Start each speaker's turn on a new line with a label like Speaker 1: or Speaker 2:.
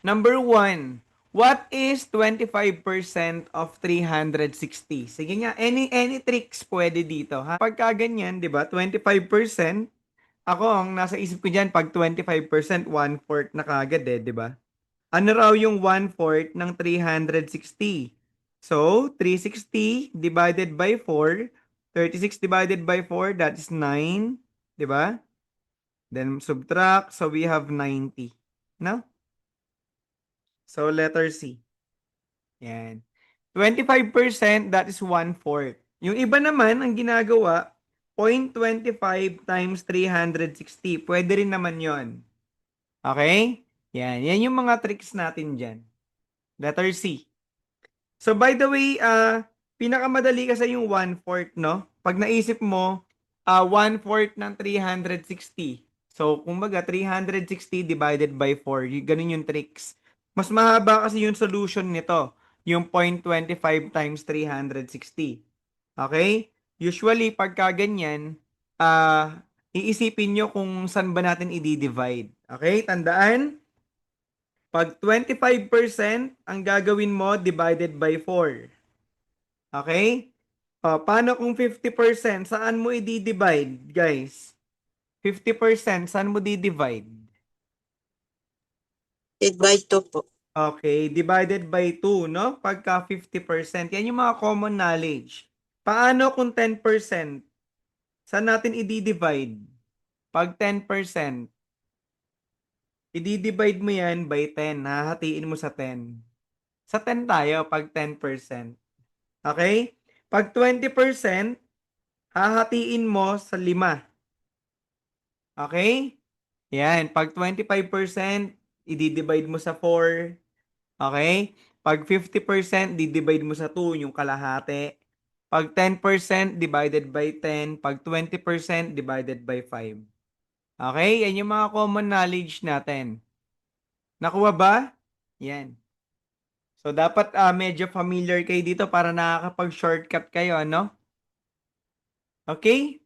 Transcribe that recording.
Speaker 1: Number 1. What is 25% of 360? Sige nga, any tricks pwede dito, ha? Pagka ganyan, 'di ba? 25%, ako ang nasa isip ko diyan pag 25%, 1/4 na kaagad eh, 'di ba? Ano raw yung 1/4 ng 360? So, 360 divided by 4, 36 divided by 4, that is 9, 'di ba? Then subtract, so we have 90, no? So, letter C. Yan. 25%, that is 1/4. Yung iba naman, ang ginagawa, 0.25 times 360. Pwede rin naman yon. Okay? Yan. Yan yung mga tricks natin dyan. Letter C. So, by the way, pinakamadali kasi yung 1/4, no? Pag naisip mo, 1/4 ng 360. So, kumbaga, 360 divided by 4. Ganun yung tricks. Mas mahaba kasi yung solution nito. Yung 0.25 times 360. Okay? Usually, pagka ganyan, iisipin nyo kung saan ba natin i-divide. Okay? Tandaan, pag 25%, ang gagawin mo divided by 4. Okay? O, paano kung 50%? Saan mo i-divide, guys? 50%, saan mo di-divide?
Speaker 2: Divide by 2 po.
Speaker 1: Okay, divided by 2, no? Pagka 50%. Yan yung mga common knowledge. Paano kung 10%? Saan natin i-divide? Pag 10%, i-divide mo yan by 10. Hahatiin mo sa 10. Sa 10 tayo pag 10%. Okay? Pag 20%, hahatiin mo sa 5. Okay? Yan. Pag 25%, i-divide mo sa 4. Okay? Pag 50%, di-divide mo sa 2, yung kalahati. Pag 10%, divided by 10. Pag 20%, divided by 5. Okay? Yan yung mga common knowledge natin. Nakuha ba? Yan. So, dapat medyo familiar kayo dito para nakakapag-shortcut kayo, ano? Okay?